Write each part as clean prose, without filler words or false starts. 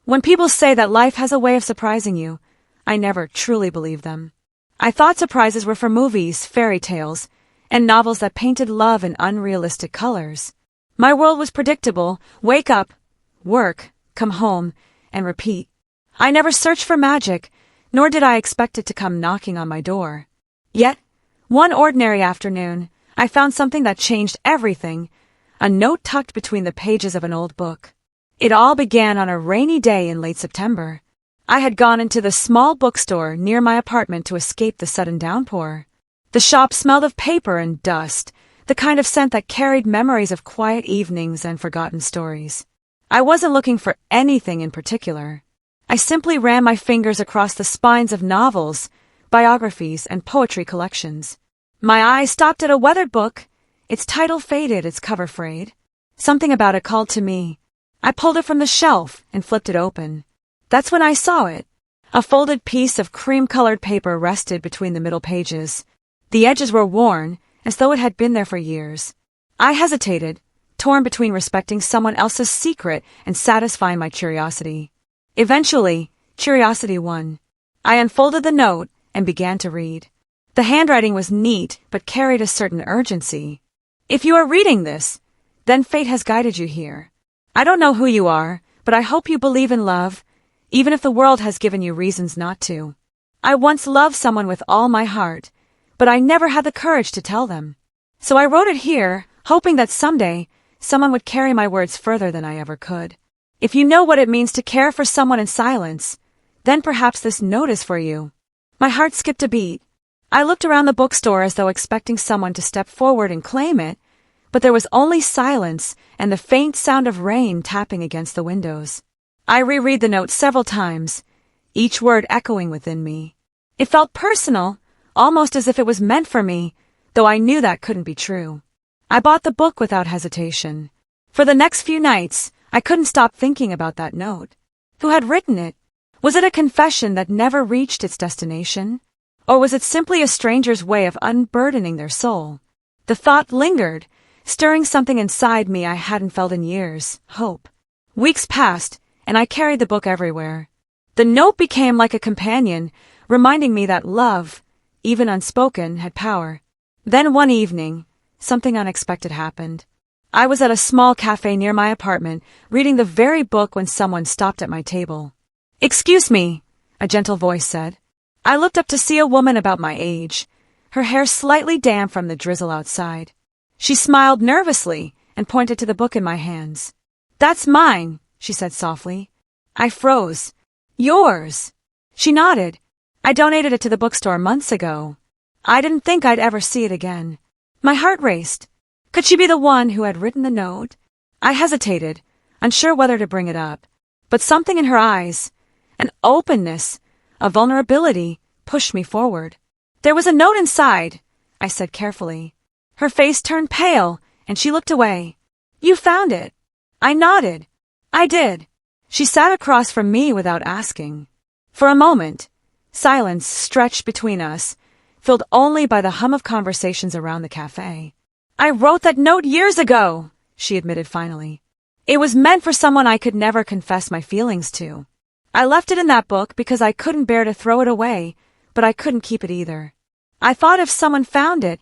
When people say that life has a way of surprising you, I never truly believe them. I thought surprises were for movies, fairy tales, and novels that painted love in unrealistic colors. My world was predictable: wake up, work, come home, and repeat. I never searched for magic, nor did I expect it to come knocking on my door. Yet, one ordinary afternoon, I found something that changed everything: a note tucked between the pages of an old book. It all began on a rainy day in late September. I had gone into the small bookstore near my apartment to escape the sudden downpour. The shop smelled of paper and dust, the kind of scent that carried memories of quiet evenings and forgotten stories. I wasn't looking for anything in particular. I simply ran my fingers across the spines of novels, biographies, and poetry collections. My eye stopped at a weathered book, its title faded, its cover frayed. Something about it called to me. I pulled it from the shelf and flipped it open. That's when I saw it. A folded piece of cream-colored paper rested between the middle pages. The edges were worn, as though it had been there for years. I hesitated, torn between respecting someone else's secret and satisfying my curiosity. Eventually, curiosity won. I unfolded the note and began to read. The handwriting was neat, but carried a certain urgency. If you are reading this, then fate has guided you here. I don't know who you are, but I hope you believe in love, even if the world has given you reasons not to. I once loved someone with all my heart, but I never had the courage to tell them. So I wrote it here, hoping that someday someone would carry my words further than I ever could. If you know what it means to care for someone in silence, then perhaps this note is for you. My heart skipped a beat. I looked around the bookstore as though expecting someone to step forward and claim it, but there was only silence and the faint sound of rain tapping against the windows. I reread the note several times, each word echoing within me. It felt personal, almost as if it was meant for me, though I knew that couldn't be true. I bought the book without hesitation. For the next few nights, I couldn't stop thinking about that note. Who had written it? Was it a confession that never reached its destination? Or was it simply a stranger's way of unburdening their soul? The thought lingered, stirring something inside me I hadn't felt in years: hope. Weeks passed, and I carried the book everywhere. The note became like a companion, reminding me that love, even unspoken, had power. Then one evening, something unexpected happened. I was at a small cafe near my apartment, reading the very book when someone stopped at my table. "Excuse me," a gentle voice said. I looked up to see a woman about my age, her hair slightly damp from the drizzle outside. She smiled nervously and pointed to the book in my hands. "That's mine," she said softly. I froze. "Yours?" She nodded. "I donated it to the bookstore months ago. I didn't think I'd ever see it again." My heart raced. Could she be the one who had written the note? I hesitated, unsure whether to bring it up. But something in her eyes, an openness, a vulnerability, pushed me forward. "There was a note inside," I said carefully. Her face turned pale, and she looked away. "You found it?" I nodded. "I did." She sat across from me without asking. For a moment, silence stretched between us, filled only by the hum of conversations around the cafe. "I wrote that note years ago," she admitted finally. "It was meant for someone I could never confess my feelings to. I left it in that book because I couldn't bear to throw it away, but I couldn't keep it either. I thought if someone found it,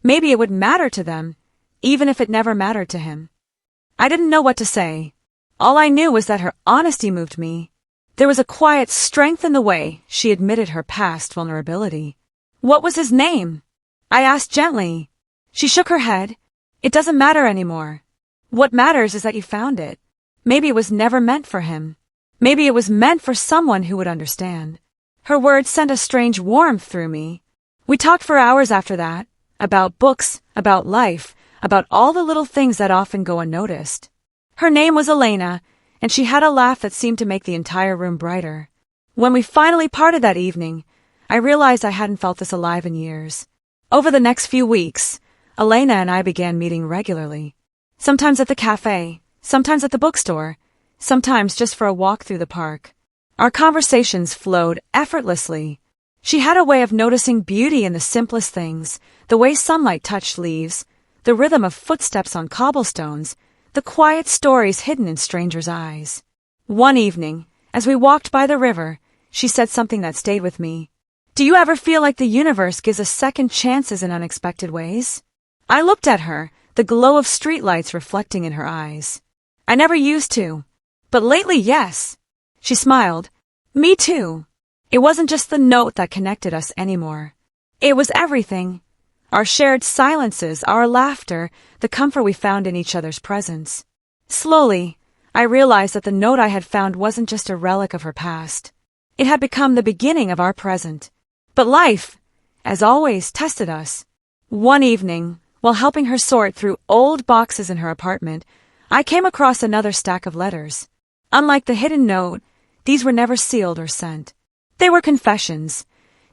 maybe it would matter to them, even if it never mattered to him." I didn't know what to say. All I knew was that her honesty moved me. There was a quiet strength in the way she admitted her past vulnerability. "What was his name?" I asked gently. She shook her head. "It doesn't matter anymore. What matters is that you found it. Maybe it was never meant for him. Maybe it was meant for someone who would understand." Her words sent a strange warmth through me. We talked for hours after that, about books, about life, about all the little things that often go unnoticed. Her name was Elena, and she had a laugh that seemed to make the entire room brighter. When we finally parted that evening, I realized I hadn't felt this alive in years. Over the next few weeks, Elena and I began meeting regularly. Sometimes at the cafe, sometimes at the bookstore, sometimes just for a walk through the park. Our conversations flowed effortlessly. She had a way of noticing beauty in the simplest things, the way sunlight touched leaves, the rhythm of footsteps on cobblestones, the quiet stories hidden in strangers' eyes. One evening, As we walked by the river, she said something that stayed with me. Do you ever feel like the universe gives us second chances in unexpected ways? I looked at her, the glow of streetlights reflecting in her eyes. I never used to. But lately, yes. She smiled. Me too. It wasn't just the note that connected us anymore. It was everything. Our shared silences, our laughter, the comfort we found in each other's presence. Slowly, I realized that the note I had found wasn't just a relic of her past. It had become the beginning of our present. But life, as always, tested us. One evening, while helping her sort through old boxes in her apartment, I came across another stack of letters. Unlike the hidden note, these were never sealed or sent. They were confessions,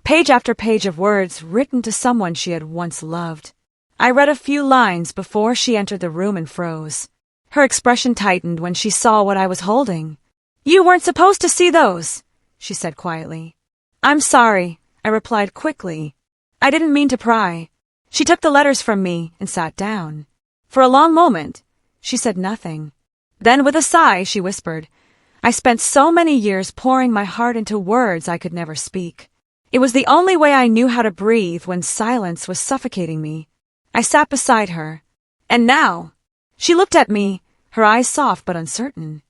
page after page of words written to someone she had once loved. I read a few lines before she entered the room and froze. Her expression tightened when she saw what I was holding. You weren't supposed to see those, she said quietly. I'm sorry, I replied quickly. I didn't mean to pry. She took the letters from me and sat down. For a long moment, she said nothing. Then with a sigh, she whispered, I spent so many years pouring my heart into words I could never speak. It was the only way I knew how to breathe when silence was suffocating me. I sat beside her. And now, she looked at me, her eyes soft but uncertain.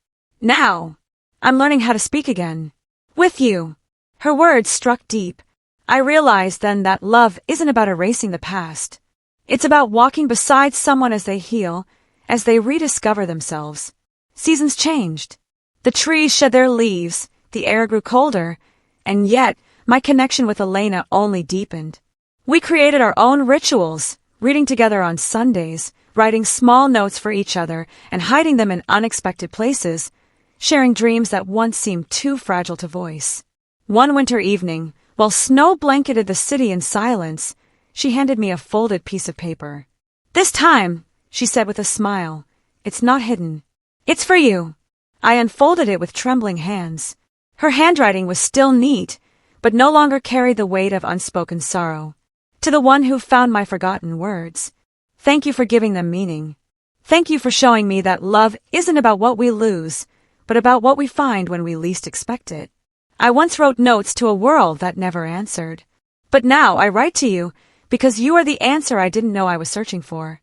Now, I'm learning how to speak again. With you. Her words struck deep. I realized then that love isn't about erasing the past. It's about walking beside someone as they heal, as they rediscover themselves. Seasons changed. The trees shed their leaves, the air grew colder, and yet my connection with Elena only deepened. We created our own rituals, reading together on Sundays, writing small notes for each other and hiding them in unexpected places, sharing dreams that once seemed too fragile to voice. One winter evening, while snow blanketed the city in silence, she handed me a folded piece of paper. This time, she said with a smile, it's not hidden. It's for you. I unfolded it with trembling hands. Her handwriting was still neat, but no longer carried the weight of unspoken sorrow. To the one who found my forgotten words, thank you for giving them meaning. Thank you for showing me that love isn't about what we lose, but about what we find when we least expect it. I once wrote notes to a world that never answered. But now I write to you because you are the answer I didn't know I was searching for.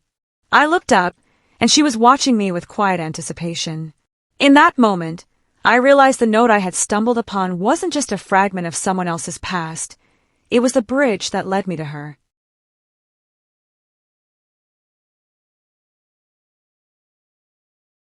I looked up, and she was watching me with quiet anticipation. In that moment, I realized the note I had stumbled upon wasn't just a fragment of someone else's past. It was the bridge that led me to her.